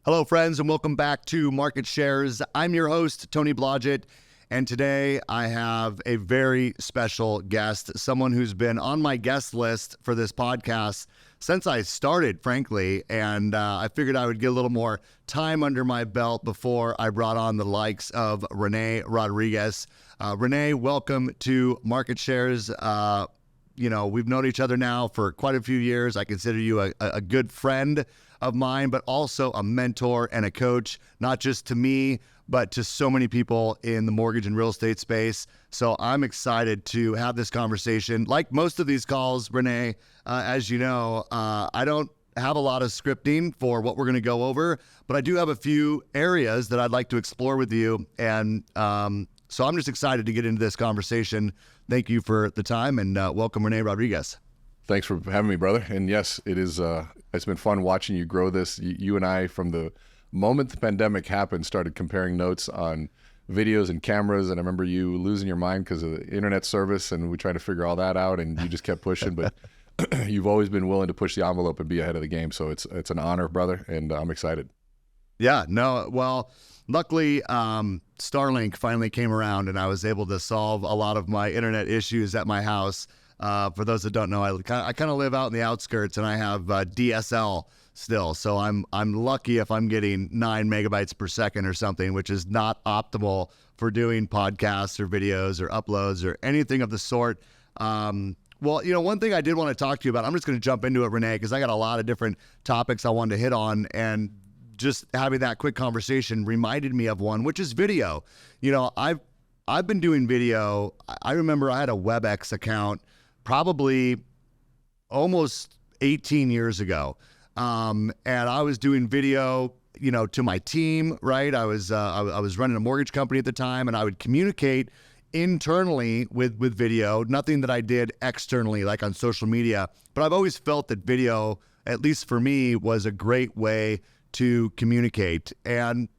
Hello, friends, and welcome back to Market Shares. I'm your host, Tony Blodgett, and today I have a very special guest, someone who's been on my guest list for this podcast since I started, frankly, and I figured I would get a little more time under my belt before I brought on the likes of Rene Rodriguez. Rene, welcome to Market Shares. We've known each other now for quite a few years. I consider you a good friend of mine, but also a mentor and a coach, not just to me, but to so many people in the mortgage and real estate space. So I'm excited to have this conversation. Like most of these calls, Rene, as you know, I don't have a lot of scripting for what we're going to go over, but I do have a few areas that I'd like to explore with you. And so I'm just excited to get into this conversation. Thank you for the time, and welcome, Rene Rodriguez. Thanks for having me, brother. And yes, it is. It's been fun watching you grow this. You and I, from the moment the pandemic happened, started comparing notes on videos and cameras. And I remember you losing your mind because of the internet service, and we tried to figure all that out, and you just kept pushing. But you've always been willing to push the envelope and be ahead of the game. So it's an honor, brother, and I'm excited. Yeah, no, well, luckily, Starlink finally came around, and I was able to solve a lot of my internet issues at my house. For those that don't know, I kind of live out in the outskirts, and I have DSL still. So I'm lucky if I'm getting 9 megabytes per second or something, which is not optimal for doing podcasts or videos or uploads or anything of the sort. Well, one thing I did want to talk to you about, I'm just going to jump into it, Rene, because I got a lot of different topics I wanted to hit on, and just having that quick conversation reminded me of one, which is video. I've been doing video. I remember I had a WebEx account probably almost 18 years ago. And I was doing video, to my team, right? I was running a mortgage company at the time, and I would communicate internally with video, nothing that I did externally, like on social media. But I've always felt that video, at least for me, was a great way to communicate. And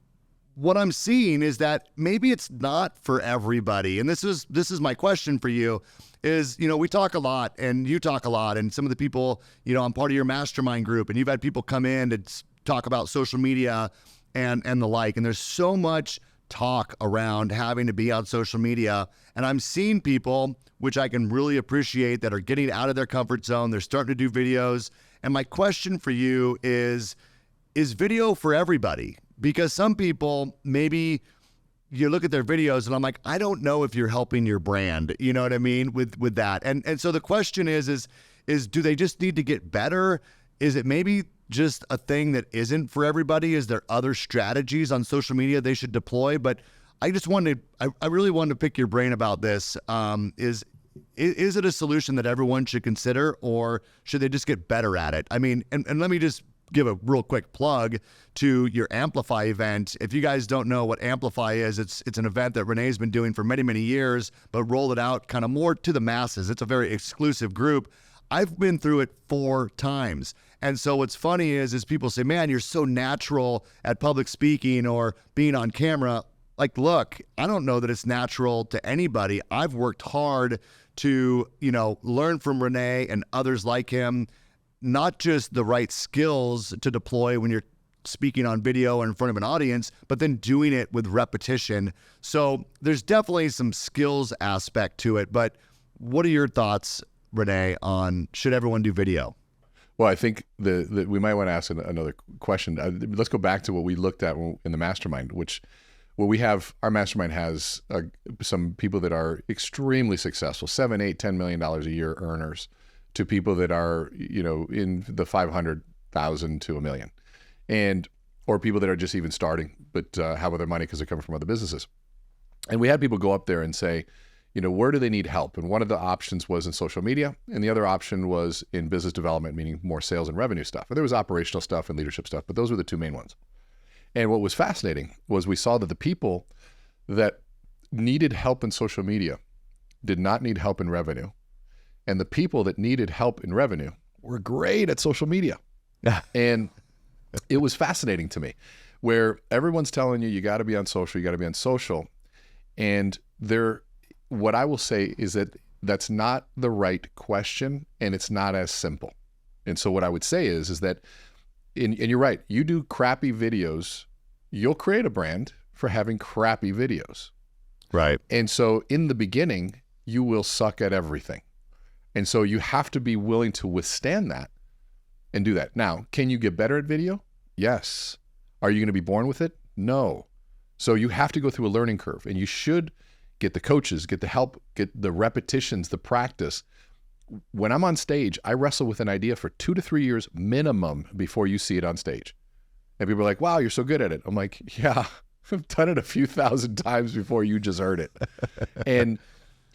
what I'm seeing is that maybe it's not for everybody. And this is my question for you is, we talk a lot, and you talk a lot, and some of the people, I'm part of your mastermind group, and you've had people come in to talk about social media and the like. And there's so much talk around having to be on social media. And I'm seeing people, which I can really appreciate, that are getting out of their comfort zone. They're starting to do videos. And my question for you is video for everybody? Because some people, maybe you look at their videos and I'm like, I don't know if you're helping your brand, you know what I mean, with that. And so the question is do they just need to get better? Is it maybe just a thing that isn't for everybody? Is there other strategies on social media they should deploy? But I really wanted to pick your brain about this. Is it a solution that everyone should consider, or should they just get better at it? I mean, and let me just give a real quick plug to your Amplify event. If you guys don't know what Amplify is, it's an event that Rene's been doing for many, many years, but rolled it out kind of more to the masses. It's a very exclusive group. I've been through it 4 times. And so what's funny is people say, man, you're so natural at public speaking or being on camera. Like, look, I don't know that it's natural to anybody. I've worked hard to, learn from Rene and others like him, not just the right skills to deploy when you're speaking on video or in front of an audience, but then doing it with repetition. So there's definitely some skills aspect to it. But what are your thoughts, Rene, on should everyone do video? Well, I think that we might want to ask another question. Let's go back to what we looked at in the mastermind, our mastermind has some people that are extremely successful, $7, $8, $10 million a year earners, to people that are, in the 500,000 to $1 million, or people that are just even starting, but have other money because they're coming from other businesses. And we had people go up there and say, where do they need help? And one of the options was in social media, and the other option was in business development, meaning more sales and revenue stuff. And there was operational stuff and leadership stuff, but those were the 2 main ones. And what was fascinating was we saw that the people that needed help in social media did not need help in revenue. And the people that needed help in revenue were great at social media. And it was fascinating to me, where everyone's telling you got to be on social, And what I will say is that that's not the right question, and it's not as simple. And so what I would say is that and you're right, you do crappy videos, you'll create a brand for having crappy videos. Right. And so in the beginning, you will suck at everything. And so you have to be willing to withstand that and do that. Now, can you get better at video? Yes. Are you going to be born with it? No. So you have to go through a learning curve, and you should get the coaches, get the help, get the repetitions, the practice. When I'm on stage, I wrestle with an idea for 2 to 3 years minimum before you see it on stage. And people are like, wow, you're so good at it. I'm like, yeah, I've done it a few thousand times before you just heard it. And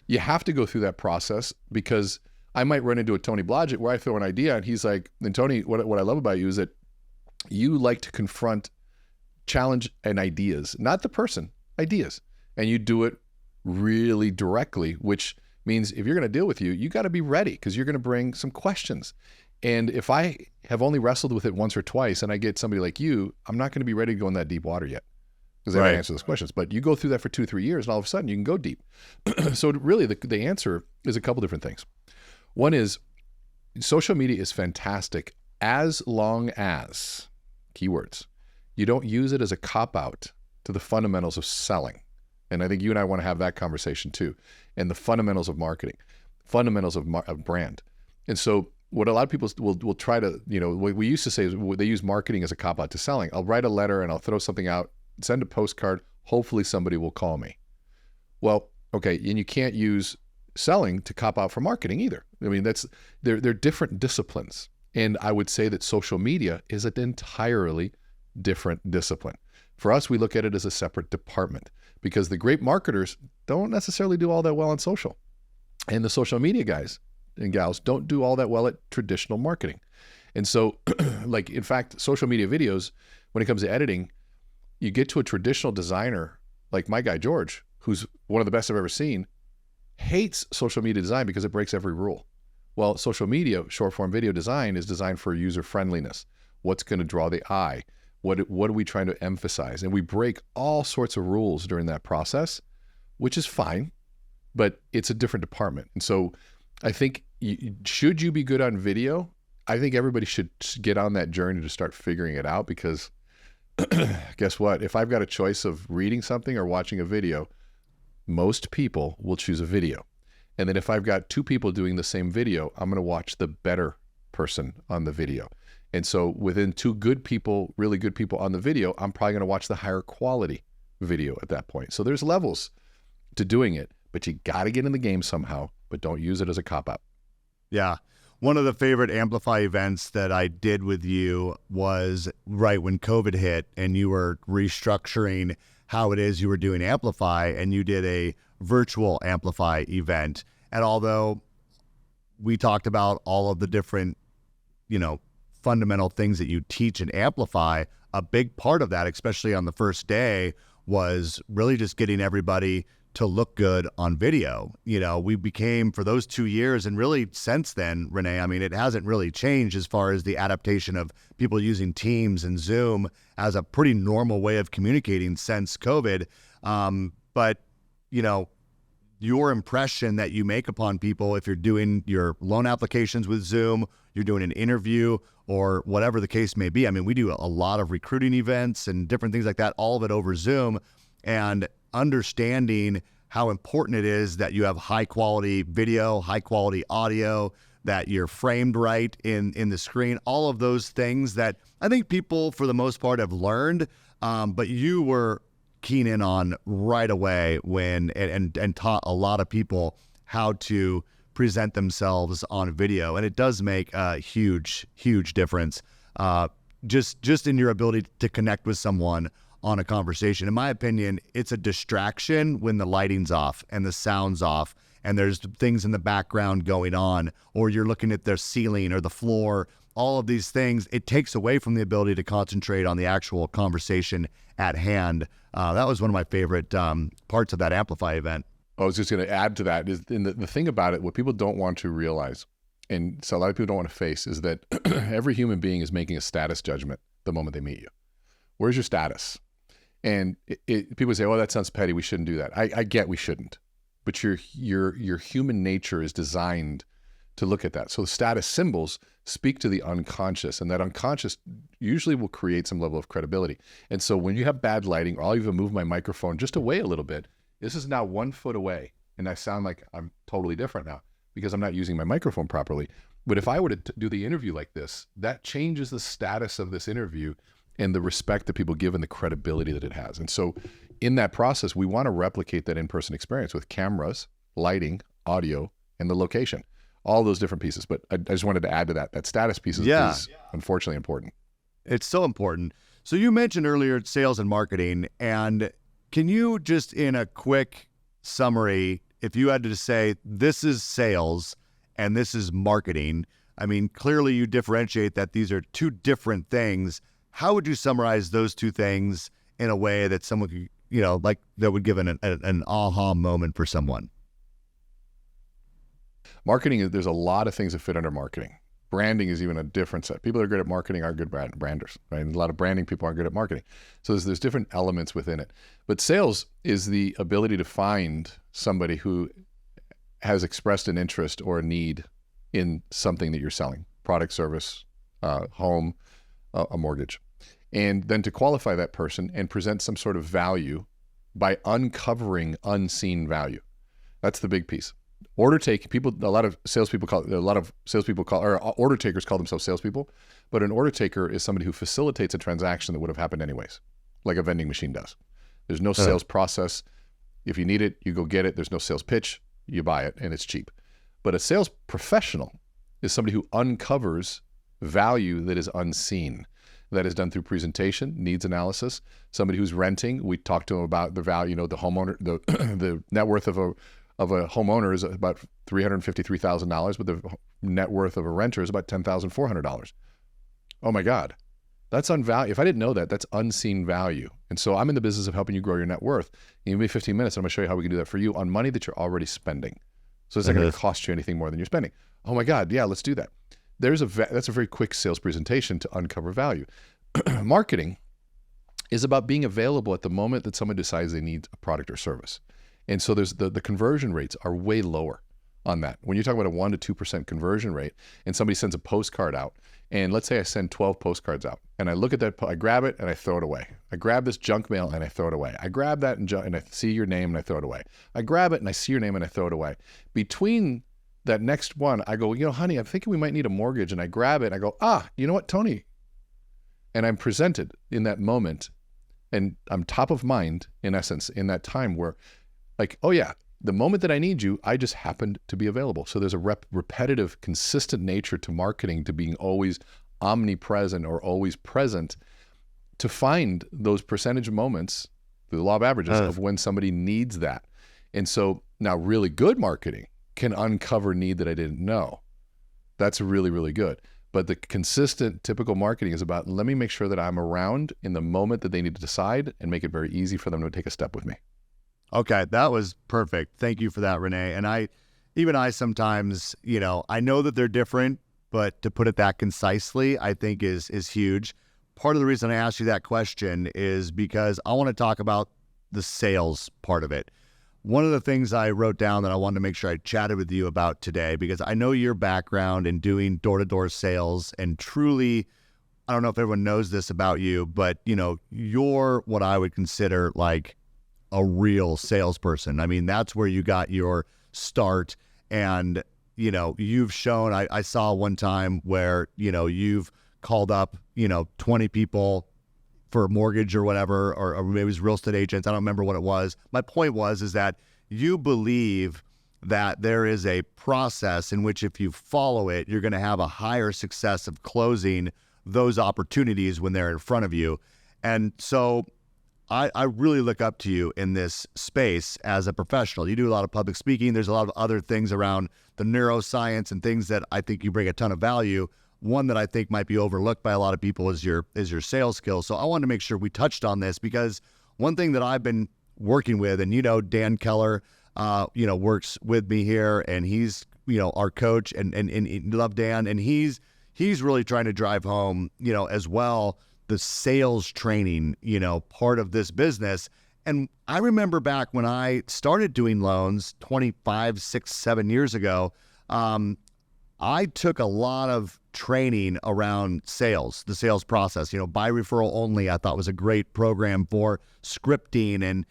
you have to go through that process, because I might run into a Tony Blodgett where I throw an idea and he's like, and Tony, what I love about you is that you like to confront challenge and ideas, not the person, ideas. And you do it really directly, which means if you're going to deal with you, you got to be ready, because you're going to bring some questions. And if I have only wrestled with it once or twice and I get somebody like you, I'm not going to be ready to go in that deep water yet, because I haven't answered those questions. But you go through that for 2-3 years and all of a sudden you can go deep. So really the answer is a couple different things. One is social media is fantastic as long as, keywords, you don't use it as a cop-out to the fundamentals of selling. And I think you and I want to have that conversation too. And the fundamentals of marketing, fundamentals of brand. And so what a lot of people will try to, what we used to say is they use marketing as a cop-out to selling. I'll write a letter and I'll throw something out, send a postcard, hopefully somebody will call me. Well, okay, and you can't use selling to cop out for marketing either. I mean, they're different disciplines. And I would say that social media is an entirely different discipline. For us, we look at it as a separate department, because the great marketers don't necessarily do all that well on social. And the social media guys and gals don't do all that well at traditional marketing. And so, like, in fact, social media videos, when it comes to editing, you get to a traditional designer, like my guy, George, who's one of the best I've ever seen, hates social media design because it breaks every rule. Well, social media, short form video design is designed for user friendliness. What's going to draw the eye? What are we trying to emphasize? And we break all sorts of rules during that process, which is fine, but it's a different department. And so I think, should you be good on video? I think everybody should get on that journey to start figuring it out, because guess what? If I've got a choice of reading something or watching a video, most people will choose a video. And then if I've got 2 people doing the same video, I'm going to watch the better person on the video. And so within 2 good people, really good people on the video, I'm probably going to watch the higher quality video at that point. So there's levels to doing it, but you got to get in the game somehow, but don't use it as a cop-out. Yeah. One of the favorite Amplify events that I did with you was right when COVID hit and you were restructuring how it is you were doing Amplify, and you did a virtual Amplify event. And although we talked about all of the different, fundamental things that you teach and Amplify, a big part of that, especially on the first day, was really just getting everybody to look good on video. We became, for those 2 years, and really since then, Rene, I mean, it hasn't really changed as far as the adaptation of people using Teams and Zoom as a pretty normal way of communicating since COVID. But, your impression that you make upon people, if you're doing your loan applications with Zoom, you're doing an interview, or whatever the case may be. I mean, we do a lot of recruiting events and different things like that, all of it over Zoom. And understanding how important it is that you have high quality video, high quality audio, that you're framed right in the screen, all of those things that I think people for the most part have learned, but you were keen in on right away when and taught a lot of people how to present themselves on video. And it does make a huge difference just in your ability to connect with someone on a conversation. In my opinion, it's a distraction when the lighting's off and the sound's off and there's things in the background going on, or you're looking at the ceiling or the floor, all of these things. It takes away from the ability to concentrate on the actual conversation at hand. That was one of my favorite parts of that Amplify event. I was just going to add to that is the thing about it, what people don't want to realize, and so a lot of people don't want to face, is that every human being is making a status judgment the moment they meet you. Where's your status? And people say, "Oh, that sounds petty. We shouldn't do that." I get we shouldn't, but your human nature is designed to look at that. So the status symbols speak to the unconscious, and that unconscious usually will create some level of credibility. And so when you have bad lighting, or I'll even move my microphone just away a little bit, this is now 1 foot away, and I sound like I'm totally different now because I'm not using my microphone properly. But if I were to do the interview like this, that changes the status of this interview and the respect that people give and the credibility that it has. And so in that process, we want to replicate that in-person experience with cameras, lighting, audio, and the location, all those different pieces. But I just wanted to add to that status piece is unfortunately important. It's so important. So you mentioned earlier sales and marketing, and can you just in a quick summary, if you had to say this is sales and this is marketing, I mean, clearly you differentiate that these are two different things. How would you summarize those two things in a way that someone could, like that would give an aha moment for someone? Marketing, there's a lot of things that fit under marketing. Branding is even a different set. People that are good at marketing aren't good branders, right? And a lot of branding people aren't good at marketing. So there's different elements within it. But sales is the ability to find somebody who has expressed an interest or a need in something that you're selling, product, service, home, a mortgage. And then to qualify that person and present some sort of value by uncovering unseen value. That's the big piece. Order take people. A lot of salespeople call order takers call themselves salespeople, but an order taker is somebody who facilitates a transaction that would have happened anyways, like a vending machine does. There's no sales process. If you need it, you go get it. There's no sales pitch. You buy it, and it's cheap. But a sales professional is somebody who uncovers value that is unseen. That is done through presentation, needs analysis. Somebody who's renting, we talk to them about the value. The homeowner, the net worth of a homeowner is about $353,000, but the net worth of a renter is about $10,400. Oh my God, that's unvalue. If I didn't know that, that's unseen value. And so I'm in the business of helping you grow your net worth. Give me 15 minutes, and I'm gonna show you how we can do that for you on money that you're already spending. So it's not gonna cost you anything more than you're spending. Oh my God, yeah, let's do that. That's a very quick sales presentation to uncover value. Marketing is about being available at the moment that someone decides they need a product or service. And so there's the conversion rates are way lower on that. When you talk about a 1% to 2% conversion rate and somebody sends a postcard out, and let's say I send 12 postcards out, and I look at that, I grab it and I throw it away. I grab this junk mail and I throw it away. I grab that and I see your name and I throw it away. I grab it and I see your name and I throw it away. Between that next one, I go, honey, I'm thinking we might need a mortgage. And I grab it and I go, you know what, Tony? And I'm presented in that moment, and I'm top of mind, in essence, in that time where, like, oh yeah, the moment that I need you, I just happened to be available. So there's a repetitive, consistent nature to marketing, to being always omnipresent or always present, to find those percentage moments, the law of averages, of when somebody needs that. And so now really good marketing can uncover need that I didn't know. That's really, really good. But the consistent, typical marketing is about, let me make sure that I'm around in the moment that they need to decide and make it very easy for them to take a step with me. Okay, that was perfect. Thank you for that, Rene. And I sometimes, I know that they're different, but to put it that concisely, I think is huge. Part of the reason I asked you that question is because I want to talk about the sales part of it. One of the things I wrote down that I wanted to make sure I chatted with you about today, because I know your background in doing door-to-door sales, and truly, I don't know if everyone knows this about you, but you're what I would consider like a real salesperson. I mean, that's where you got your start. And, you've shown, I saw one time where, you've called up, 20 people for a mortgage or whatever, or maybe it was real estate agents. I don't remember what it was. My point is that you believe that there is a process in which if you follow it, you're going to have a higher success of closing those opportunities when they're in front of you. And so I really look up to you in this space as a professional. You do a lot of public speaking. There's a lot of other things around the neuroscience and things that I think you bring a ton of value. One that I think might be overlooked by a lot of people is your sales skills. So I wanted to make sure we touched on this, because one thing that I've been working with, and Dan Keller, works with me here, and he's our coach, and love Dan, and he's really trying to drive home as well the sales training part of this business. And I remember back when I started doing loans 25, 6, 7 years ago. I took a lot of training around sales, the sales process. By referral only, I thought was a great program for scripting, and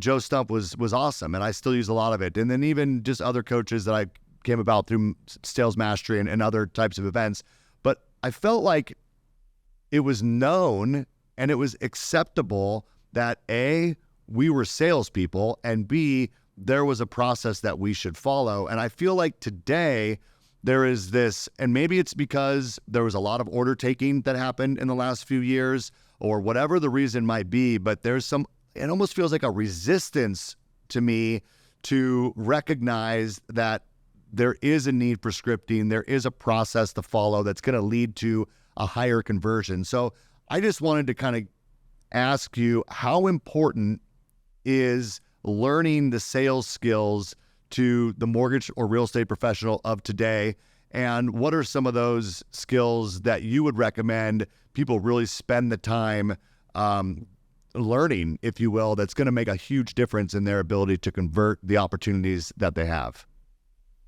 Joe Stump was awesome, and I still use a lot of it. And then even just other coaches that I came about through Sales Mastery and other types of events. But I felt like it was known and it was acceptable that A, we were salespeople, and B, there was a process that we should follow. And I feel like today there is this, and maybe it's because there was a lot of order taking that happened in the last few years, or whatever the reason might be, but it almost feels like a resistance to me to recognize that there is a need for scripting. There is a process to follow that's going to lead to a higher conversion. So I just wanted to kind of ask you, how important is learning the sales skills to the mortgage or real estate professional of today? And what are some of those skills that you would recommend people really spend the time learning, if you will, that's going to make a huge difference in their ability to convert the opportunities that they have?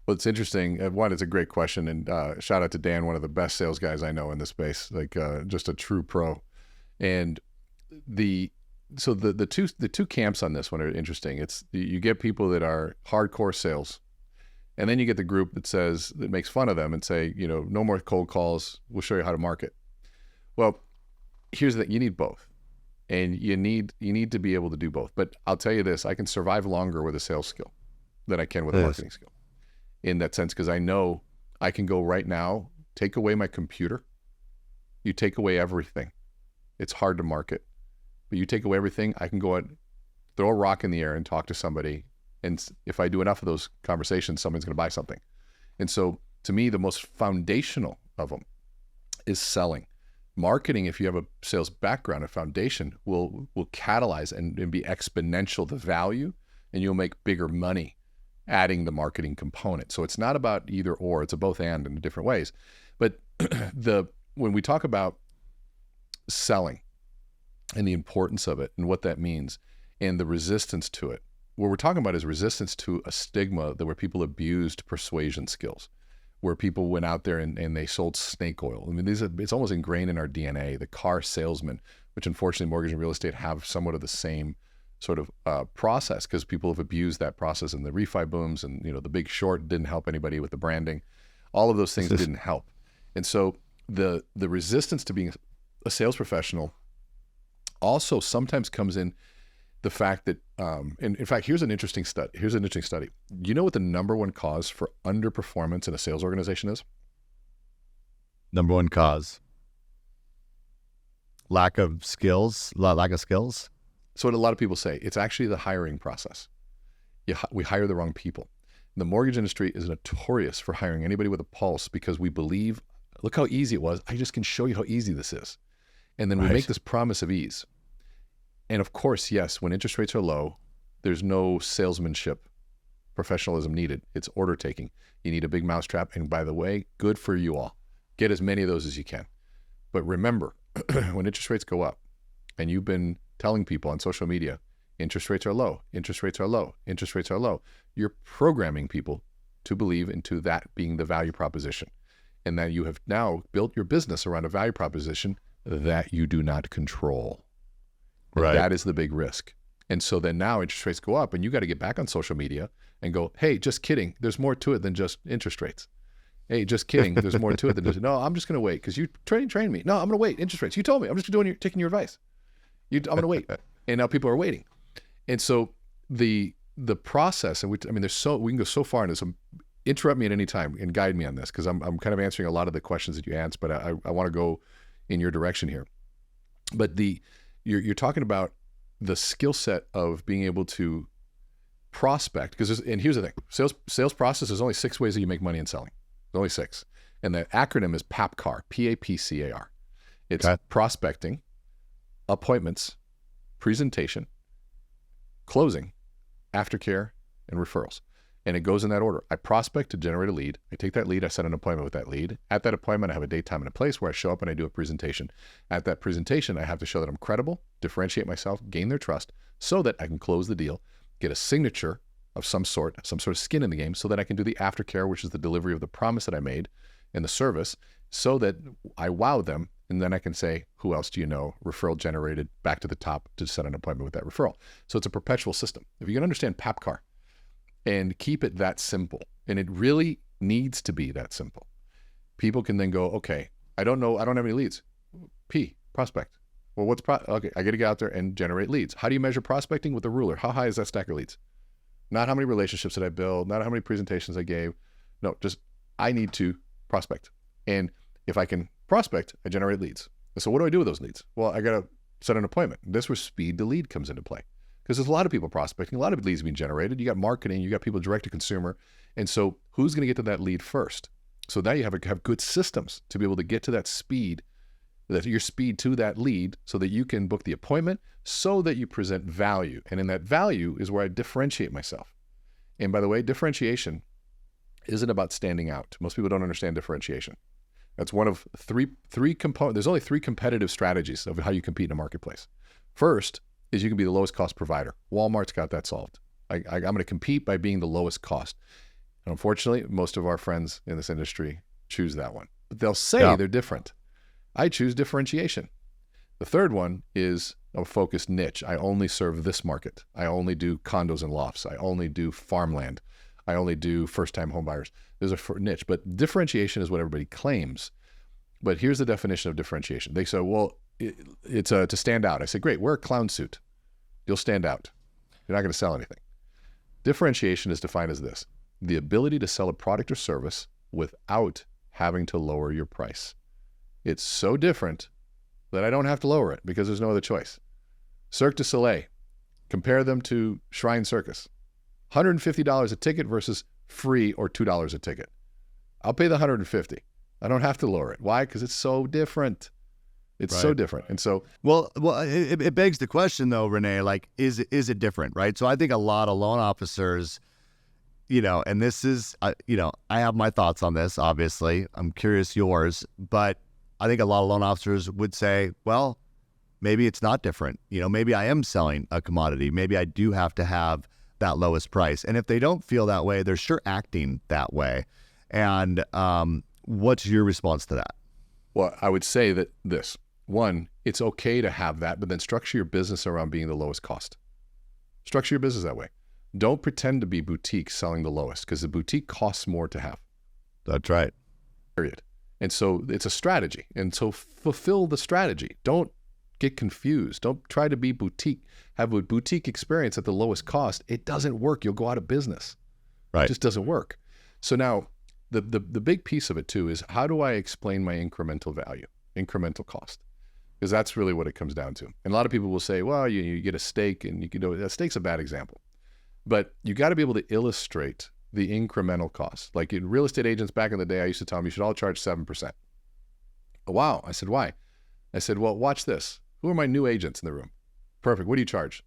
Well, it's interesting. One, it's a great question. And shout out to Dan, one of the best sales guys I know in this space, just a true pro. And the two camps on this one are interesting. You get people that are hardcore sales, and then you get the group that makes fun of them and say, no more cold calls. We'll show you how to market. Well, here's the thing: you need both, and you need to be able to do both. But I'll tell you this: I can survive longer with a sales skill than I can with a marketing skill, in that sense, because I know I can go right now, take away my computer. You take away everything. It's hard to market. But you take away everything, I can go and throw a rock in the air and talk to somebody. And if I do enough of those conversations, someone's going to buy something. And so to me, the most foundational of them is selling. Marketing, if you have a sales background, a foundation, will catalyze and be exponential, the value, and you'll make bigger money adding the marketing component. So it's not about either or, it's a both and in different ways. But when we talk about selling, and the importance of it and what that means and the resistance to it. What we're talking about is resistance to a stigma where people abused persuasion skills, where people went out there and they sold snake oil. I mean, it's almost ingrained in our DNA, the car salesman, which unfortunately mortgage and real estate have somewhat of the same sort of process, because people have abused that process, and the refi booms and the Big Short didn't help anybody with the branding. All of those things didn't help. And so the resistance to being a sales professional also sometimes comes in the fact that, and in fact, here's an interesting study. You know what the number one cause for underperformance in a sales organization is? Number one cause? Lack of skills? So what a lot of people say, it's actually the hiring process. We hire the wrong people. The mortgage industry is notorious for hiring anybody with a pulse, because we believe, look how easy it was. I just can show you how easy this is. And then we make this promise of ease. And of course, yes, when interest rates are low, there's no salesmanship, professionalism needed. It's order taking. You need a big mousetrap. And by the way, good for you all. Get as many of those as you can. But remember, when interest rates go up, and you've been telling people on social media, interest rates are low, interest rates are low, interest rates are low, you're programming people to believe into that being the value proposition. And that you have now built your business around a value proposition that you do not control. Right. That is the big risk. And so then now interest rates go up, and you got to get back on social media and go, hey, just kidding. There's more to it than just interest rates. Hey, just kidding. There's more to it than just, no, I'm just going to wait because you trained me. No, I'm going to wait. Interest rates. You told me. I'm just taking your advice. I'm going to wait. And now people are waiting. And so the process, and we can go so far into this. Interrupt me at any time and guide me on this, because I'm kind of answering a lot of the questions that you asked, but I want to go in your direction here. But you're talking about the skill set of being able to prospect, and here's the thing: sales process. There's only 6 ways that you make money in selling. There's only 6, and the acronym is PAPCAR. PAPCAR. It's prospecting, appointments, presentation, closing, aftercare, and referrals. And it goes in that order. I prospect to generate a lead. I take that lead. I set an appointment with that lead. At that appointment, I have a date, time, and a place where I show up and I do a presentation. At that presentation, I have to show that I'm credible, differentiate myself, gain their trust, so that I can close the deal, get a signature of some sort of skin in the game, so that I can do the aftercare, which is the delivery of the promise that I made and the service, so that I wow them. And then I can say, who else do you know? Referral generated, back to the top to set an appointment with that referral. So it's a perpetual system. If you can understand PAPCAR and keep it that simple, and it really needs to be that simple, people can then go, okay, I don't know, I don't have any leads. P, prospect. Well, okay, I got to get out there and generate leads. How do you measure prospecting? With a ruler. How high is that stack of leads? Not how many relationships did I build, not how many presentations I gave. No, just I need to prospect. And if I can prospect, I generate leads. So what do I do with those leads? Well, I got to set an appointment. This is where speed to lead comes into play, because there's a lot of people prospecting, a lot of leads being generated. You got marketing, you got people direct to consumer. And so who's going to get to that lead first? So now you have good systems to be able to get to that speed, that your speed to that lead, so that you can book the appointment, so that you present value. And in that value is where I differentiate myself. And by the way, differentiation isn't about standing out. Most people don't understand differentiation. That's one of three components. There's only 3 competitive strategies of how you compete in a marketplace. First is you can be the lowest cost provider. Walmart's got that solved. I'm going to compete by being the lowest cost. And unfortunately, most of our friends in this industry choose that one. But they'll say they're different. I choose differentiation. The third one is a focused niche. I only serve this market. I only do condos and lofts. I only do farmland. I only do first-time home buyers. There's a niche, but differentiation is what everybody claims. But here's the definition of differentiation. They say, well, it's to stand out. I say, great, wear a clown suit. You'll stand out. You're not going to sell anything. Differentiation is defined as this: the ability to sell a product or service without having to lower your price. It's so different that I don't have to lower it because there's no other choice. Cirque du Soleil, compare them to Shrine Circus. $150 a ticket versus free or $2 a ticket. I'll pay the $150. I don't have to lower it. Why? Because it's so different. It's so different. And so, well, it begs the question though, Rene, like, is it different, right? So I think a lot of loan officers, and this is, I have my thoughts on this, obviously. I'm curious yours, but I think a lot of loan officers would say, well, maybe it's not different. Maybe I am selling a commodity. Maybe I do have to have that lowest price. And if they don't feel that way, they're sure acting that way. And what's your response to that? Well, I would say that this. One, it's okay to have that, but then structure your business around being the lowest cost. Structure your business that way. Don't pretend to be boutique selling the lowest, because the boutique costs more to have. That's right. Period. And so it's a strategy. And so fulfill the strategy. Don't get confused. Don't try to be boutique, have a boutique experience at the lowest cost. It doesn't work. You'll go out of business. Right. It just doesn't work. So now the big piece of it too is, how do I explain my incremental value, incremental cost? Because that's really what it comes down to. And a lot of people will say, well, you get a steak, and you can do it. A steak's a bad example. But you got to be able to illustrate the incremental cost. Like in real estate agents back in the day, I used to tell them you should all charge 7%. Oh, wow. I said, why? I said, well, watch this. Who are my new agents in the room? Perfect. What do you charge?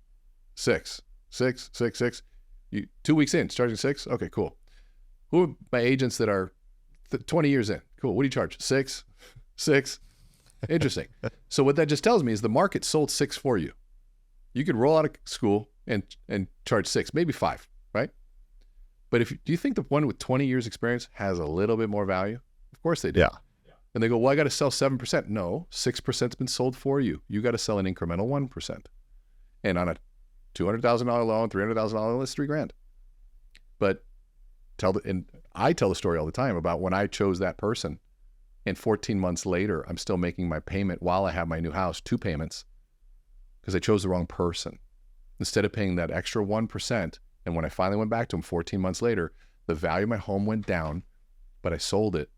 6. 6, 6, 6. You 2 weeks in, charging 6? Okay, cool. Who are my agents that are 20 years in? Cool. What do you charge? 6, 6. Interesting. So what that just tells me is the market sold 6 for you. You could roll out of school and charge 6, maybe 5, right? But do you think the one with 20 years experience has a little bit more value? Of course they do. Yeah. And they go, well, I got to sell 7%. No, 6%'s been sold for you. You got to sell an incremental 1%. And on a $200,000 loan, $300,000 loan, it's $3,000. But I tell the story all the time about when I chose that person, and 14 months later, I'm still making my payment while I have my new house, 2 payments, because I chose the wrong person. Instead of paying that extra 1%, and when I finally went back to him 14 months later, the value of my home went down, but I sold it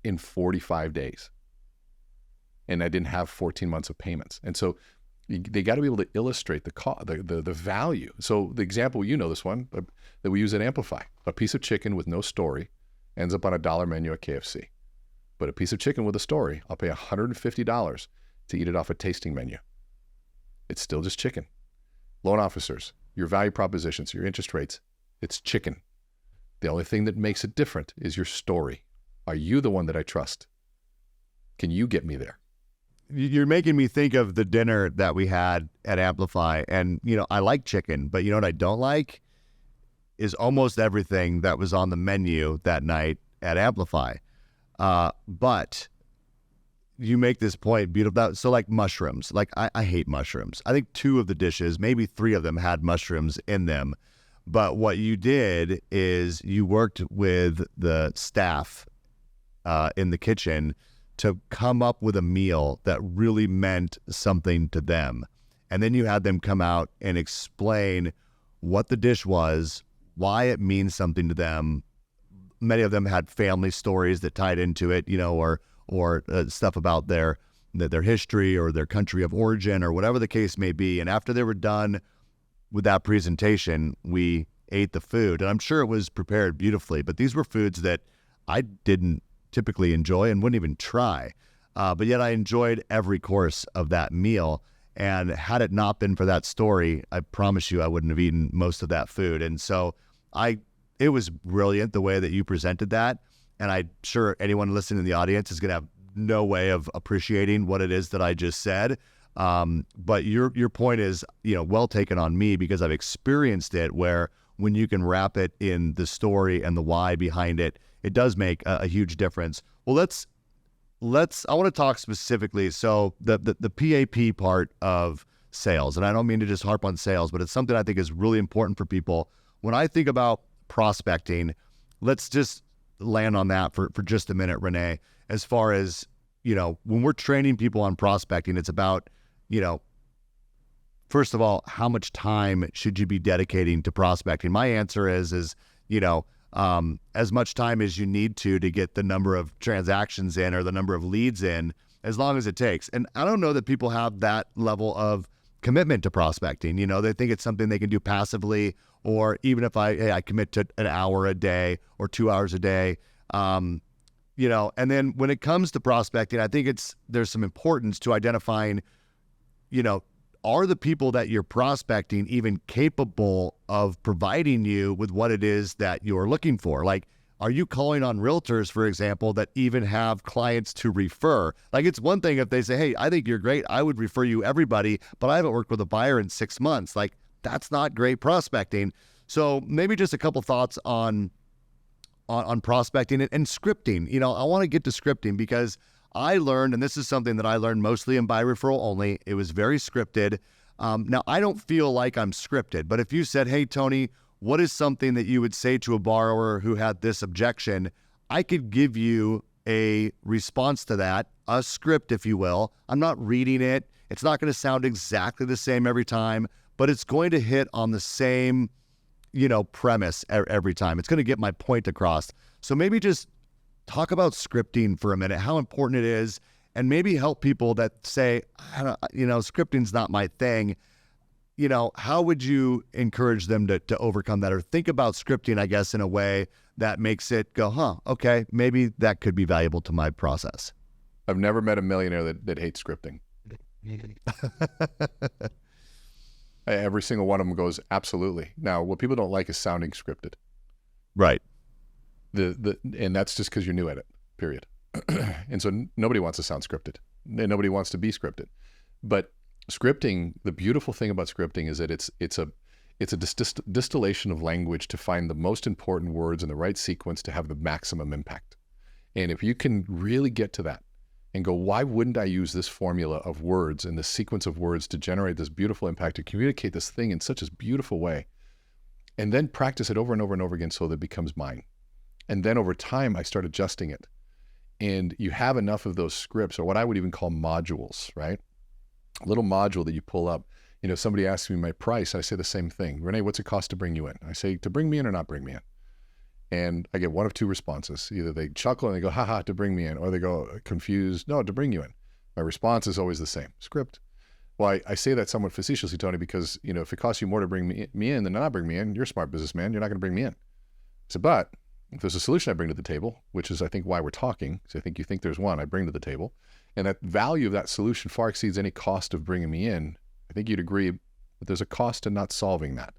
in 45 days. And I didn't have 14 months of payments. And so they got to be able to illustrate the value. So the example, this one, that we use at Amplify, a piece of chicken with no story ends up on a $1 menu at KFC. But a piece of chicken with a story, I'll pay $150 to eat it off a tasting menu. It's still just chicken. Loan officers, your value propositions, your interest rates, it's chicken. The only thing that makes it different is your story. Are you the one that I trust? Can you get me there? You're making me think of the dinner that we had at Amplify. And, I like chicken, but you know what I don't like? is almost everything that was on the menu that night at Amplify. But you make this point beautiful. So like mushrooms, like I hate mushrooms. I think 2 of the dishes, maybe 3 of them had mushrooms in them. But what you did is you worked with the staff in the kitchen to come up with a meal that really meant something to them. And then you had them come out and explain what the dish was, why it means something to them. Many of them had family stories that tied into it, or stuff about their history or their country of origin or whatever the case may be. And after they were done with that presentation, we ate the food. And I'm sure it was prepared beautifully, but these were foods that I didn't typically enjoy and wouldn't even try. But yet I enjoyed every course of that meal. And had it not been for that story, I promise you I wouldn't have eaten most of that food. And so it was brilliant the way that you presented that. And I'm sure anyone listening in the audience is going to have no way of appreciating what it is that I just said. But your point is, well taken on me, because I've experienced it, where when you can wrap it in the story and the why behind it, it does make a huge difference. Well, I want to talk specifically. So the PAP part of sales, and I don't mean to just harp on sales, but it's something I think is really important for people. When I think about prospecting, let's just land on that for just a minute, Rene. As far as, when we're training people on prospecting, it's about, first of all, how much time should you be dedicating to prospecting? My answer is as much time as you need to get the number of transactions in or the number of leads in, as long as it takes. And I don't know that people have that level of commitment to prospecting. They think it's something they can do passively, or even if I commit to an hour a day or 2 hours a day, and then when it comes to prospecting, I think there's some importance to identifying, are the people that you're prospecting even capable of providing you with what it is that you're looking for? Like, are you calling on realtors, for example, that even have clients to refer? Like, it's one thing if they say, hey, I think you're great, I would refer you everybody, but I haven't worked with a buyer in 6 months. Like, that's not great prospecting. So maybe just a couple thoughts on prospecting and scripting. I want to get to scripting because I learned, and this is something that I learned mostly in by referral only, it was very scripted. Now, I don't feel like I'm scripted, but if you said, hey, Tony, what is something that you would say to a borrower who had this objection? I could give you a response to that, a script, if you will. I'm not reading it. It's not going to sound exactly the same every time, but it's going to hit on the same, premise every time. It's going to get my point across. So maybe just talk about scripting for a minute, how important it is, and maybe help people that say, scripting's not my thing. How would you encourage them to overcome that, or think about scripting, I guess, in a way that makes it go, okay, maybe that could be valuable to my process? I've never met a millionaire that hates scripting. Every single one of them goes, absolutely. Now, what people don't like is sounding scripted. Right. And that's just because you're new at it, period. And so nobody wants to sound scripted. And nobody wants to be scripted. But scripting, the beautiful thing about scripting is that it's a distillation of language to find the most important words in the right sequence to have the maximum impact. And if you can really get to that and go, why wouldn't I use this formula of words and this sequence of words to generate this beautiful impact, to communicate this thing in such a beautiful way, and then practice it over and over and over again so that it becomes mine. And then over time, I start adjusting it. And you have enough of those scripts, or what I would even call modules, right? A little module that you pull up. Somebody asks me my price, I say the same thing. Rene, what's it cost to bring you in? I say, to bring me in or not bring me in. And I get one of two responses. Either they chuckle and they go, haha, to bring me in, or they go confused, no, to bring you in. My response is always the same, script. Well, I say that somewhat facetiously, Tony, because if it costs you more to bring me in than not bring me in, you're a smart businessman, you're not going to bring me in. I said, but if there's a solution I bring to the table, which is I think why we're talking, because I think you think there's one I bring to the table, and that value of that solution far exceeds any cost of bringing me in, I think you'd agree that there's a cost to not solving that.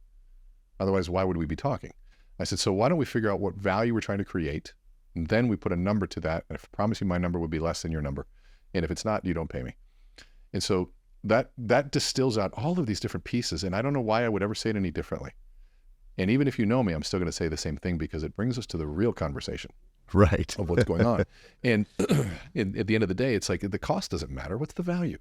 Otherwise, why would we be talking? I said, so why don't we figure out what value we're trying to create, and then we put a number to that, and I promise you my number would be less than your number. And if it's not, you don't pay me. And so that distills out all of these different pieces, and I don't know why I would ever say it any differently. And even if you know me, I'm still going to say the same thing because it brings us to the real conversation Right. of what's going on. And at the end of the day, it's like the cost doesn't matter. What's the value?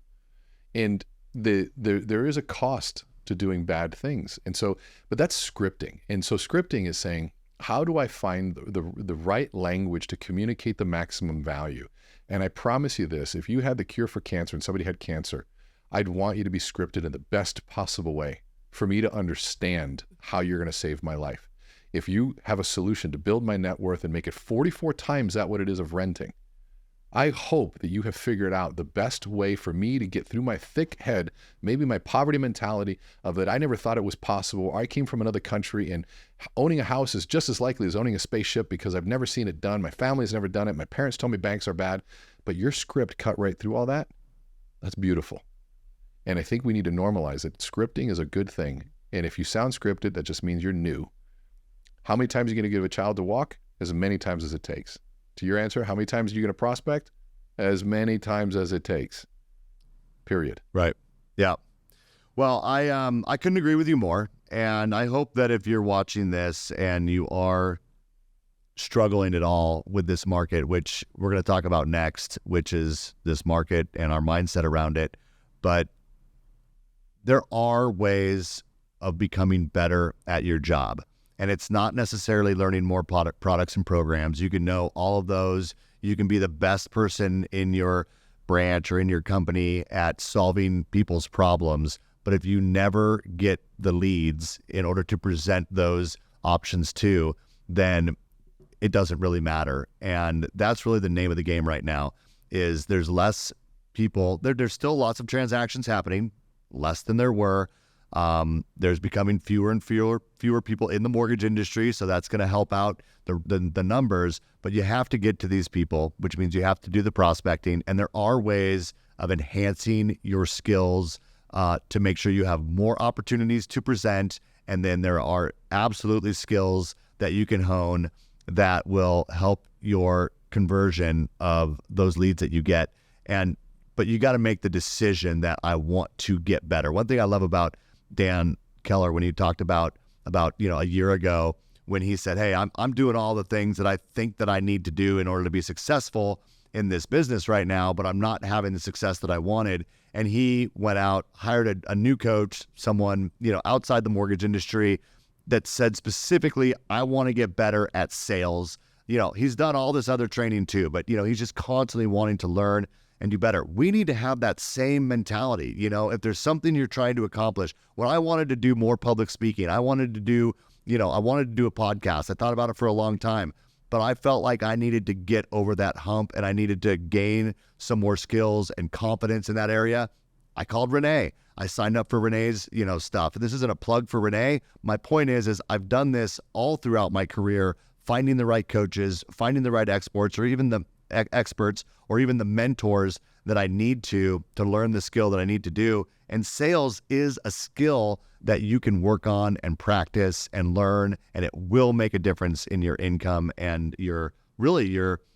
And there is a cost to doing bad things. And so, but that's scripting. And so scripting is saying, how do I find the right language to communicate the maximum value? And I promise you this, if you had the cure for cancer and somebody had cancer, I'd want you to be scripted in the best possible way for me to understand how you're going to save my life. If you have a solution to build my net worth and make it 44 times that what it is of renting, I hope that you have figured out the best way for me to get through my thick head, maybe my poverty mentality of that I never thought it was possible. I came from another country and owning a house is just as likely as owning a spaceship because I've never seen it done. My family's never done it. My parents told me banks are bad, but your script cut right through all that. That's beautiful. And I think we need to normalize it. Scripting is a good thing. And if you sound scripted, that just means you're new. How many times are you going to give a child to walk? As many times as it takes. To your answer, how many times are you going to prospect? As many times as it takes. Period. Right. Yeah. Well, I couldn't agree with you more. And I hope that if you're watching this and you are struggling at all with this market, which we're going to talk about next, which is this market and our mindset around it, but there are ways of becoming better at your job. And it's not necessarily learning more products and programs. You can know all of those. You can be the best person in your branch or in your company at solving people's problems. But if you never get the leads in order to present those options to, then it doesn't really matter. And that's really the name of the game right now is there's less people. There's still lots of transactions happening, less than there were. There's becoming fewer and fewer people in the mortgage industry, so that's going to help out the numbers. But you have to get to these people, which means you have to do the prospecting. And there are ways of enhancing your skills to make sure you have more opportunities to present. And then there are absolutely skills that you can hone that will help your conversion of those leads that you get. But you got to make the decision that I want to get better. One thing I love about Dan Keller, when he talked about a year ago, when he said, hey, I'm doing all the things that I think that I need to do in order to be successful in this business right now, but I'm not having the success that I wanted. And he went out, hired a new coach, someone, outside the mortgage industry that said specifically, I want to get better at sales. He's done all this other training too, but he's just constantly wanting to learn and do better. We need to have that same mentality. If there's something you're trying to accomplish, when I wanted to do more public speaking, I wanted to do a podcast. I thought about it for a long time, but I felt like I needed to get over that hump and I needed to gain some more skills and confidence in that area. I called Rene. I signed up for Rene's, stuff. And this isn't a plug for Rene. My point is I've done this all throughout my career, finding the right coaches, finding the right experts, or even the mentors that I need to learn the skill that I need to do. And sales is a skill that you can work on and practice and learn, and it will make a difference in your income and your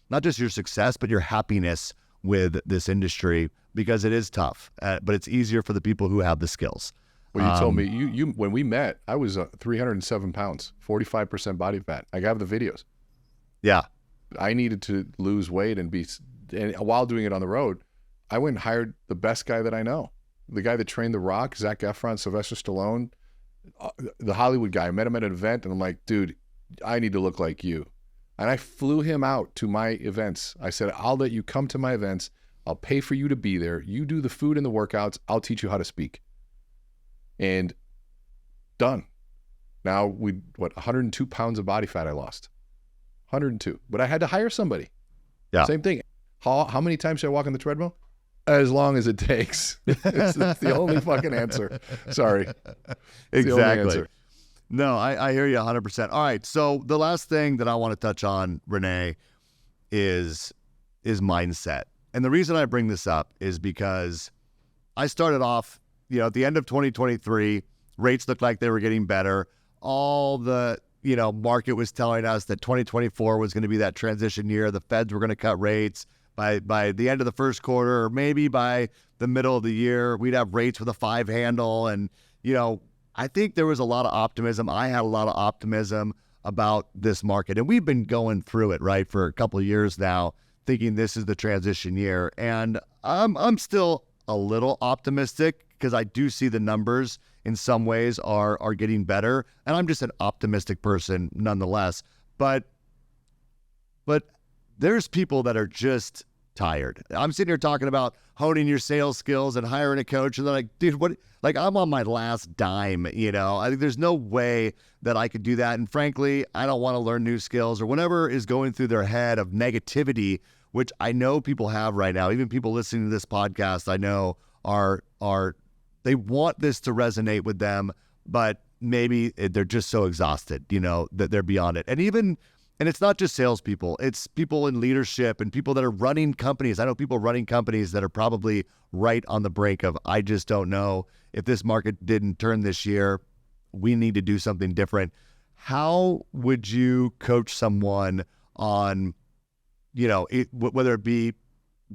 not just your success, but your happiness with this industry, because it is tough, but it's easier for the people who have the skills. Well, you told me you when we met, I was 307 pounds, 45% body fat. I have the videos. Yeah. I needed to lose weight and while doing it on the road, I went and hired the best guy that I know. The guy that trained The Rock, Zac Efron, Sylvester Stallone, the Hollywood guy. I met him at an event and I'm like, dude, I need to look like you. And I flew him out to my events. I said, I'll let you come to my events. I'll pay for you to be there. You do the food and the workouts. I'll teach you how to speak. And done. Now 102 pounds of body fat I lost. 102. But I had to hire somebody. Yeah. Same thing. How many times should I walk on the treadmill? As long as it takes. It's the only fucking answer. Sorry. Exactly. No, I hear you 100%. All right. So the last thing that I want to touch on, Rene, is mindset. And the reason I bring this up is because I started off, at the end of 2023, rates looked like they were getting better. All the, market was telling us that 2024 was going to be that transition year. The Feds were going to cut rates by the end of the first quarter, or maybe by the middle of the year, we'd have rates with a 5 handle. And, I think there was a lot of optimism. I had a lot of optimism about this market, and we've been going through it, right, for a couple of years now, thinking this is the transition year. And I'm still a little optimistic because I do see the numbers in some ways are getting better, and I'm just an optimistic person nonetheless. But there's people that are just tired. I'm sitting here talking about honing your sales skills and hiring a coach, and they're like, dude, what? Like, I'm on my last dime, you know? I think there's no way that I could do that. And frankly, I don't want to learn new skills or whatever is going through their head of negativity, which I know people have right now. Even people listening to this podcast, I know are they want this to resonate with them, but maybe they're just so exhausted, you know, that they're beyond it. And it's not just salespeople, it's people in leadership and people that are running companies. I know people running companies that are probably right on the brink of, I just don't know if this market didn't turn this year, we need to do something different. How would you coach someone on, you know, whether it be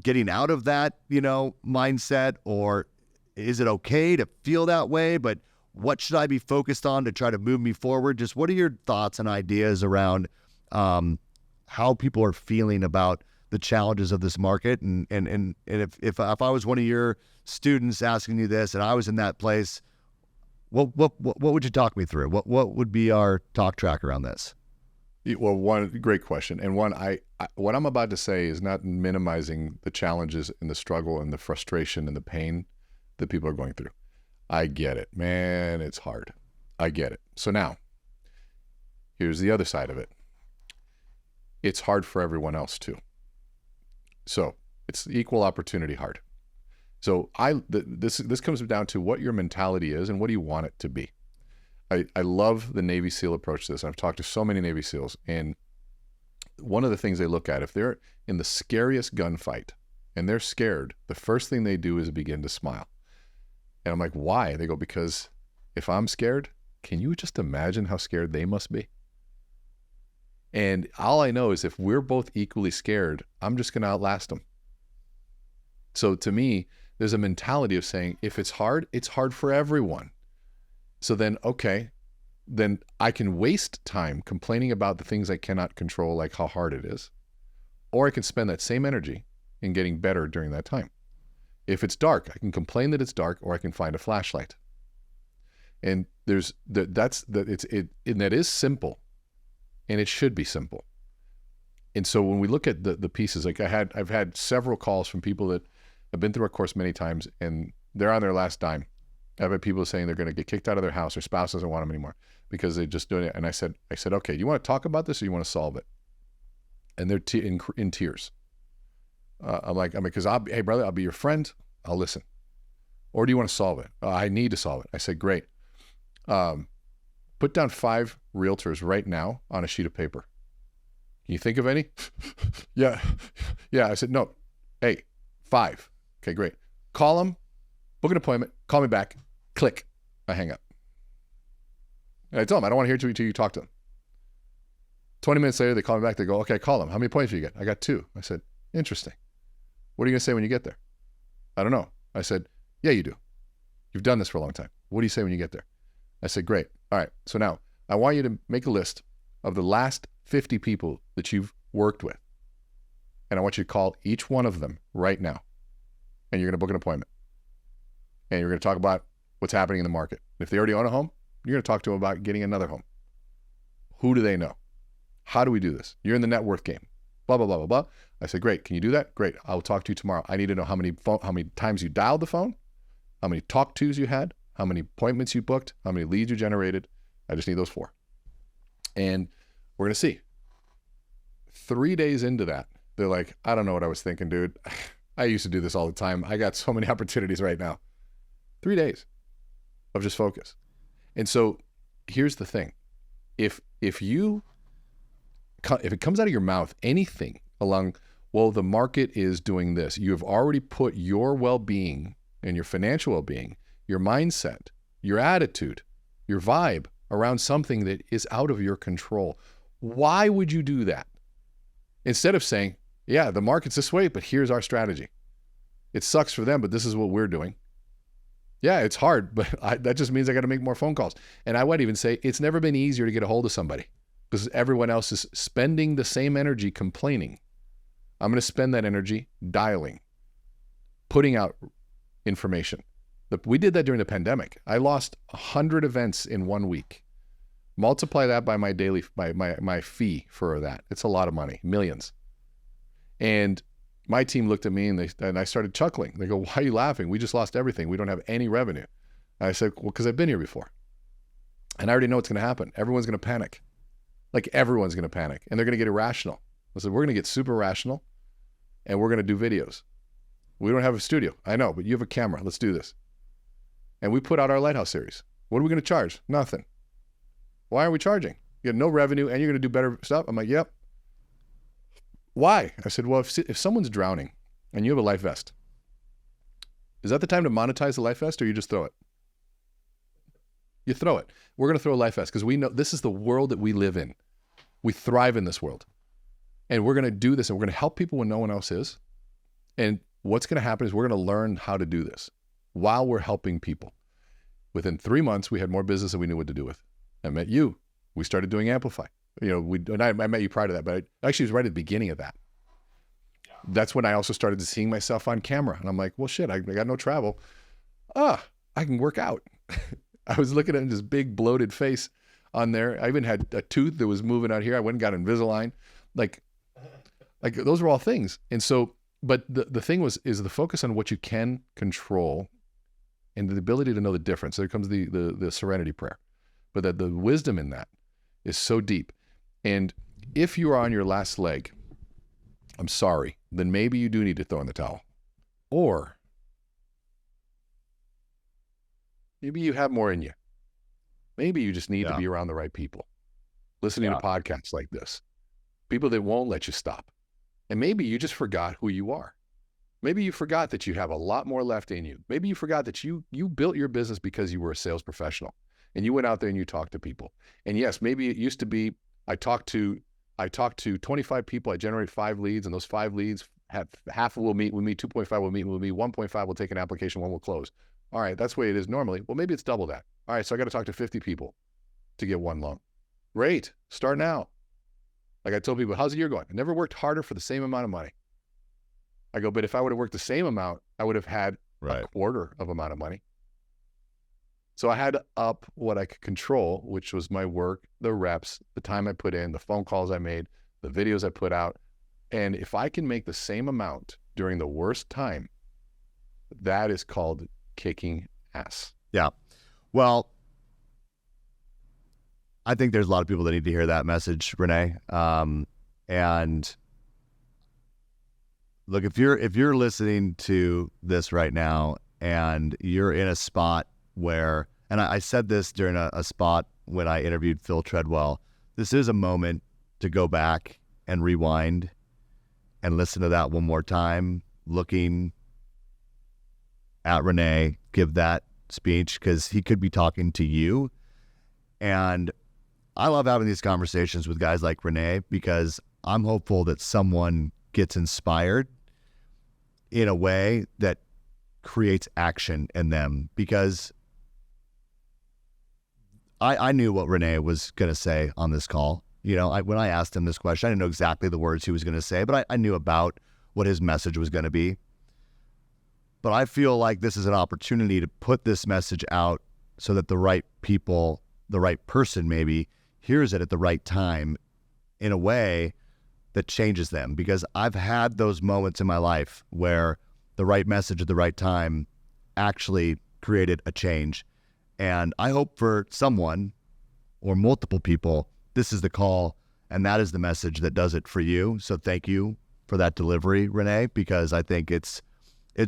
getting out of that, you know, mindset, or is it okay to feel that way, but what should I be focused on to try to move me forward? Just what are your thoughts and ideas around how people are feeling about the challenges of this market? And if I was one of your students asking you this and I was in that place, what would you talk me through? What would be our talk track around this? Well, one great question. And one, I what I'm about to say is not minimizing the challenges and the struggle and the frustration and the pain that people are going through. I get it, man. It's hard. I get it. So now here's the other side of it. It's hard for everyone else too. So it's equal opportunity hard. So this comes down to what your mentality is and what do you want it to be. I love the Navy SEAL approach to this. I've talked to so many Navy SEALs, and one of the things they look at, if they're in the scariest gunfight and they're scared, the first thing they do is begin to smile. And I'm like, why? They go, because if I'm scared, can you just imagine how scared they must be? And all I know is if we're both equally scared, I'm just going to outlast them. So to me, there's a mentality of saying, if it's hard for everyone. So then, okay, then I can waste time complaining about the things I cannot control, like how hard it is, or I can spend that same energy in getting better during that time. If it's dark, I can complain that it's dark, or I can find a flashlight. And that is simple, and it should be simple. And so when we look at the pieces, like I've had several calls from people that have been through our course many times, and they're on their last dime. I've had people saying they're going to get kicked out of their house, their spouse doesn't want them anymore because they're just doing it. And I said, okay, do you want to talk about this or you want to solve it? And they're in tears. I'm like, because hey brother, I'll be your friend. I'll listen. Or do you want to solve it? I need to solve it. I said, great. Put down 5 realtors right now on a sheet of paper. Can you think of any? Yeah. I said, no. Hey, 5. Okay, great. Call them, book an appointment, call me back, click. I hang up. And I tell them, I don't want to hear till you talk to them. 20 minutes later, they call me back. They go, okay, call them. How many appointments do you get? I got 2. I said, interesting. What are you going to say when you get there? I don't know. I said, yeah, you do. You've done this for a long time. What do you say when you get there? I said, great. All right. So now I want you to make a list of the last 50 people that you've worked with. And I want you to call each one of them right now. And you're going to book an appointment. And you're going to talk about what's happening in the market. If they already own a home, you're going to talk to them about getting another home. Who do they know? How do we do this? You're in the net worth game. Blah, blah, blah, blah, blah. I said, great. Can you do that? Great. I'll talk to you tomorrow. I need to know how many times you dialed the phone, how many talk tos you had, how many appointments you booked, how many leads you generated. I just need those 4. And we're going to see. 3 days into that, they're like, I don't know what I was thinking, dude. I used to do this all the time. I got so many opportunities right now. 3 days of just focus. And so here's the thing. If it comes out of your mouth, anything along, well, the market is doing this, you have already put your well-being and your financial well-being, your mindset, your attitude, your vibe around something that is out of your control. Why would you do that? Instead of saying, yeah, the market's this way, but here's our strategy. It sucks for them, but this is what we're doing. Yeah, it's hard, but that just means I got to make more phone calls. And I would even say it's never been easier to get a hold of somebody because everyone else is spending the same energy complaining. I'm going to spend that energy dialing, putting out information. We did that during the pandemic. I lost 100 events in 1 week. Multiply that by my daily, my fee for that. It's a lot of money, millions. And my team looked at me and I started chuckling. They go, "Why are you laughing? We just lost everything. We don't have any revenue." And I said, "Well, because I've been here before. And I already know what's going to happen. Everyone's going to panic. Like everyone's going to panic and they're going to get irrational." I said, "We're going to get super rational and we're going to do videos. We don't have a studio. I know, but you have a camera. Let's do this." And we put out our Lighthouse series. What are we going to charge? Nothing. Why are we charging? You have no revenue and you're going to do better stuff? I'm like, "Yep." "Why?" I said, "Well, if someone's drowning and you have a life vest, is that the time to monetize the life vest or you just throw it?" You throw it. We're going to throw a life vest because we know this is the world that we live in. We thrive in this world. And we're going to do this and we're going to help people when no one else is. And what's going to happen is we're going to learn how to do this while we're helping people. Within 3 months, we had more business than we knew what to do with. I met you. We started doing Amplify. I met you prior to that, but I actually was right at the beginning of that. That's when I also started seeing myself on camera. And I'm like, well, shit, I got no travel. I can work out. I was looking at this big bloated face on there. I even had a tooth that was moving out here. I went and got Invisalign. Like those were all things. And so, but the thing is the focus on what you can control and the ability to know the difference. There comes the serenity prayer, but that the wisdom in that is so deep. And if you are on your last leg, I'm sorry, then maybe you do need to throw in the towel. Or maybe you have more in you. Maybe you just need to be around the right people, listening to podcasts like this, people that won't let you stop. And maybe you just forgot who you are. Maybe you forgot that you have a lot more left in you. Maybe you forgot that you built your business because you were a sales professional and you went out there and you talked to people. And yes, maybe it used to be, I talked to 25 people, I generate 5 leads, and those 5 leads, half will meet with me, 2.5 will meet with me, 1.5 will take an application, 1 will close. All right, that's the way it is normally. Well, maybe it's double that. All right, so I got to talk to 50 people to get 1 loan. Great, start now. Like I told people, how's the year going? I never worked harder for the same amount of money. I go, but if I would have worked the same amount, I would have had a quarter of amount of money. So I had to up what I could control, which was my work, the reps, the time I put in, the phone calls I made, the videos I put out. And if I can make the same amount during the worst time, that is called kicking ass. Yeah. Well, I think there's a lot of people that need to hear that message, Rene. And look, if you're listening to this right now and you're in a spot where, and I said this during a spot when I interviewed Phil Treadwell, this is a moment to go back and rewind and listen to that one more time, looking at Rene give that speech, because he could be talking to you. And I love having these conversations with guys like Rene because I'm hopeful that someone gets inspired in a way that creates action in them, because I knew what Rene was going to say on this call. When I asked him this question, I didn't know exactly the words he was going to say, but I knew about what his message was going to be. But I feel like this is an opportunity to put this message out so that the right people, the right person maybe, hears it at the right time in a way that changes them. Because I've had those moments in my life where the right message at the right time actually created a change. And I hope for someone or multiple people, this is the call and that is the message that does it for you. So thank you for that delivery, Rene, because I think it's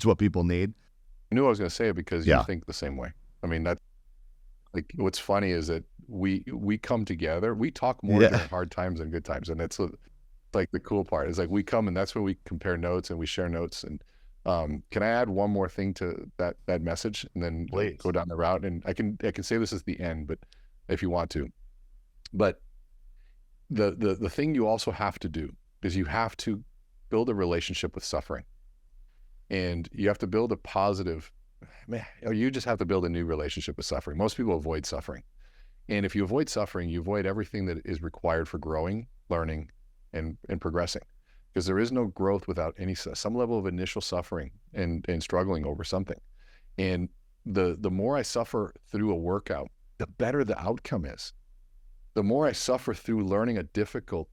what people need. I knew I was going to say it because you think the same way. I mean, that's like, what's funny is that we come together, we talk more during hard times than good times. And that's like the cool part is like we come and that's when we compare notes and we share notes. And can I add one more thing to that message and then go down the route? And I can say this is the end, but if you want to, but the thing you also have to do is you have to build a relationship with suffering, and you have to build a positive man, you just have to build a new relationship with suffering. Most people avoid suffering. And if you avoid suffering, you avoid everything that is required for growing, learning, and progressing. Because there is no growth without some level of initial suffering and struggling over something. And the more I suffer through a workout, the better the outcome is. The more I suffer through learning a difficult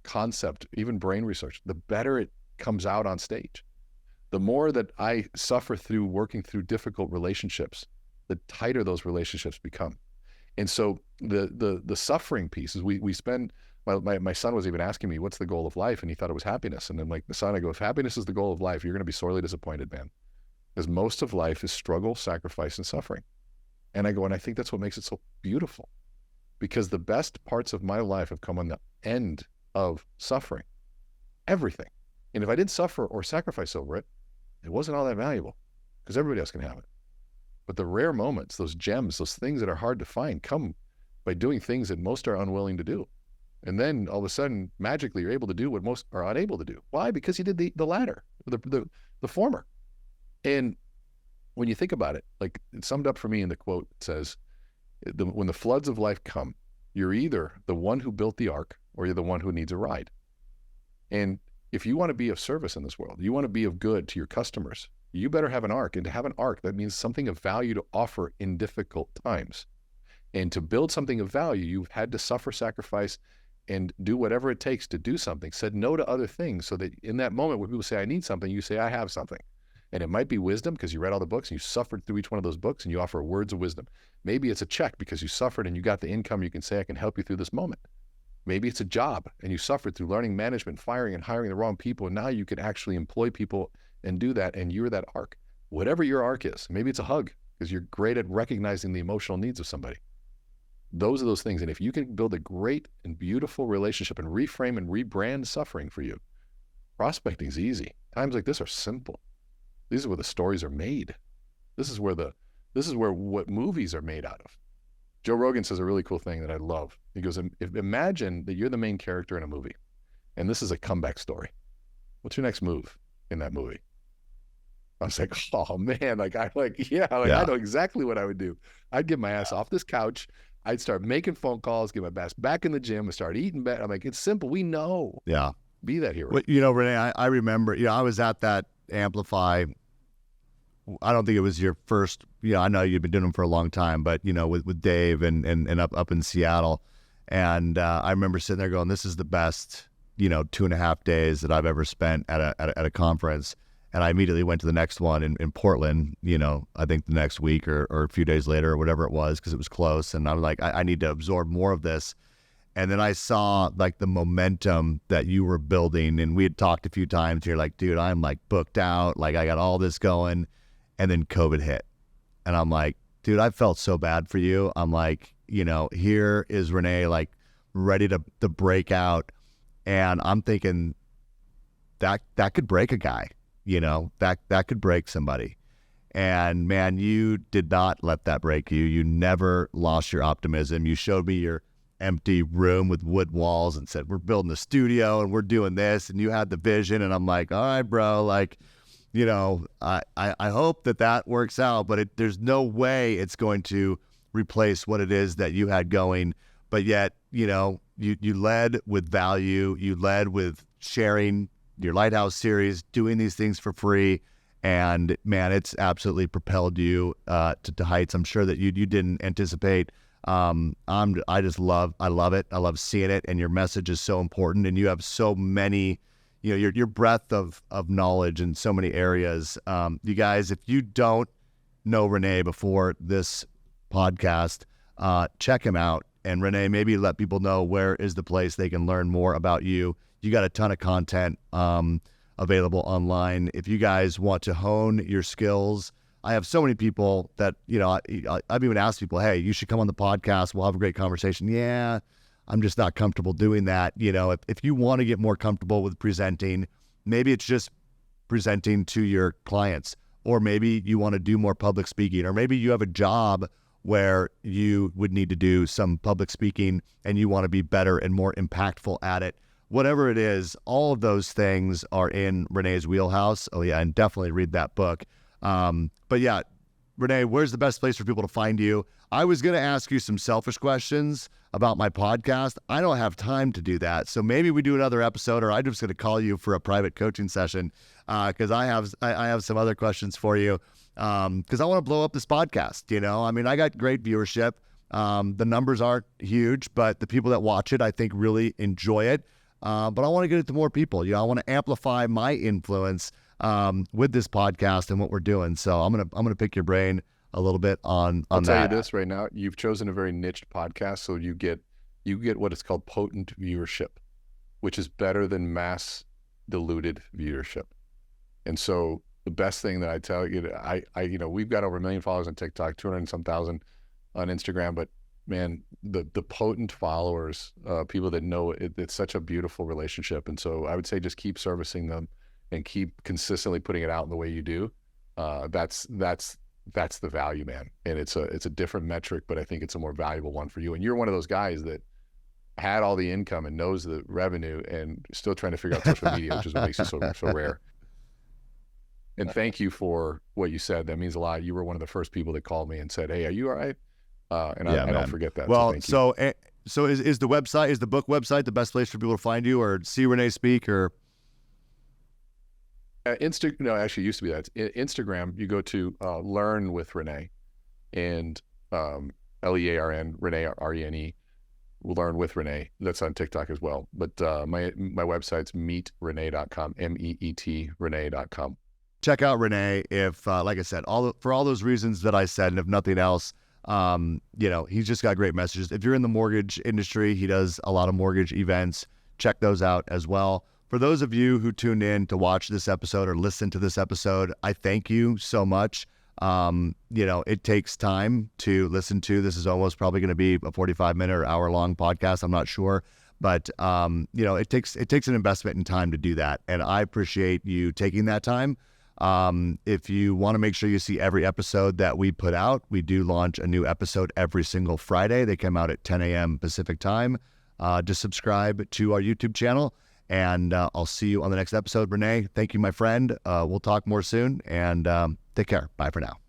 concept, even brain research, the better it comes out on stage. The more that I suffer through working through difficult relationships, the tighter those relationships become. And so the suffering piece is we spend, my son was even asking me, what's the goal of life? And he thought it was happiness. And I'm like, son, I go, if happiness is the goal of life, you're going to be sorely disappointed, man. Because most of life is struggle, sacrifice, and suffering. And I go, and I think that's what makes it so beautiful. Because the best parts of my life have come on the end of suffering. Everything. And if I didn't suffer or sacrifice over it, it wasn't all that valuable, because everybody else can have it. But the rare moments, those gems, those things that are hard to find, come by doing things that most are unwilling to do. And then all of a sudden, magically, you're able to do what most are unable to do. Why? Because you did the latter, the former. And when you think about it, like it's summed up for me in the quote, it says, when the floods of life come, you're either the one who built the ark or you're the one who needs a ride. And if you want to be of service in this world, you want to be of good to your customers, you better have an ark. And to have an ark, that means something of value to offer in difficult times. And to build something of value, you've had to suffer, sacrifice, and do whatever it takes to do something. Said no to other things, so that in that moment when people say, I need something, you say, I have something. And it might be wisdom because you read all the books and you suffered through each one of those books and you offer words of wisdom. Maybe it's a check because you suffered and you got the income. You can say, I can help you through this moment. Maybe it's a job and you suffered through learning management, firing and hiring the wrong people. And now you can actually employ people and do that. And you're that arc, whatever your arc is. Maybe it's a hug because you're great at recognizing the emotional needs of somebody. Those are those things. And if you can build a great and beautiful relationship and reframe and rebrand suffering for you, prospecting is easy. Times like this are simple. These are where the stories are made. This is where what movies are made out of. Joe Rogan says a really cool thing that I love. He goes, imagine that you're the main character in a movie, and this is a comeback story. What's your next move in that movie? I was like, oh man, I know exactly what I would do. I'd get my ass off this couch. I'd start making phone calls, get my ass back in the gym, and start eating better. I'm like, it's simple. We know. Yeah. Be that hero. Well, Rene, I remember, I was at that Amplify. I don't think it was your first, I know you've been doing them for a long time, but, with Dave and up in Seattle. And I remember sitting there going, this is the best, 2.5 days that I've ever spent at a conference. And I immediately went to the next one in Portland, I think the next week or a few days later or whatever it was, because it was close. And I was like, I need to absorb more of this. And then I saw like the momentum that you were building, and we had talked a few times. You're like, dude, I'm like booked out. Like I got all this going. And then COVID hit. And I'm like, dude, I felt so bad for you. I'm like, here is Rene like ready to break out. And I'm thinking that could break a guy, that could break somebody. And man, you did not let that break you. You never lost your optimism. You showed me your empty room with wood walls and said, we're building a studio and we're doing this. And you had the vision. And I'm like, all right, bro, like, I hope that works out, but there's no way it's going to replace what it is that you had going. But yet, you led with value. You led with sharing your Lighthouse series, doing these things for free. And man, it's absolutely propelled you to heights I'm sure that you didn't anticipate. I love it. I love seeing it. And your message is so important. And you have so many, your breadth of knowledge in so many areas. You guys, if you don't know Rene before this podcast, check him out. And Rene, maybe let people know where is the place they can learn more about you. You got a ton of content available online. If you guys want to hone your skills, I have so many people that, I've even asked people, hey, you should come on the podcast. We'll have a great conversation. Yeah, I'm just not comfortable doing that. If you want to get more comfortable with presenting, maybe it's just presenting to your clients, or maybe you want to do more public speaking, or maybe you have a job where you would need to do some public speaking and you want to be better and more impactful at it. Whatever it is, all of those things are in Rene's wheelhouse. Oh yeah, and definitely read that book. But yeah, Rene, where's the best place for people to find you? I was going to ask you some selfish questions about my podcast. I don't have time to do that. So maybe we do another episode, or I'm just going to call you for a private coaching session because I have some other questions for you because I want to blow up this podcast. I mean, I got great viewership. The numbers aren't huge, but the people that watch it, I think, really enjoy it. But I want to get it to more people. I want to amplify my influence with this podcast and what we're doing. So I'm gonna pick your brain a little bit on that. I'll tell you this right now: you've chosen a very niched podcast, so you get what is called potent viewership, which is better than mass diluted viewership. And so the best thing that I tell you, we've got over 1 million followers on TikTok, 200 and some thousand on Instagram, but man, the potent followers, people that know it's such a beautiful relationship. And so I would say just keep servicing them and keep consistently putting it out in the way you do. That's the value, man. And it's a different metric, but I think it's a more valuable one for you. And you're one of those guys that had all the income and knows the revenue and still trying to figure out social media, which is what makes you so rare. And thank you for what you said. That means a lot. You were one of the first people that called me and said, "Hey, are you all right?" I don't forget that. Well, so thank you. So is the book website the best place for people to find you, or see Rene speak, or? No, actually, it used to be that. Instagram, you go to Learn with Rene, and LEARN, Rene, RENE, Learn with Rene. That's on TikTok as well. But my website's meetrene.com, MEET Rene.com. Check out Rene if, like I said, for all those reasons that I said, and if nothing else, he's just got great messages. If you're in the mortgage industry, he does a lot of mortgage events. Check those out as well. For those of you who tuned in to watch this episode or listen to this episode, I thank you so much. It takes time to listen to. This is almost probably going to be a 45-minute or hour-long podcast. I'm not sure. But, it takes an investment in time to do that. And I appreciate you taking that time. If you want to make sure you see every episode that we put out, we do launch a new episode every single Friday. They come out at 10 a.m. Pacific time. Just subscribe to our YouTube channel, and I'll see you on the next episode. Rene, thank you, my friend. We'll talk more soon, and take care. Bye for now.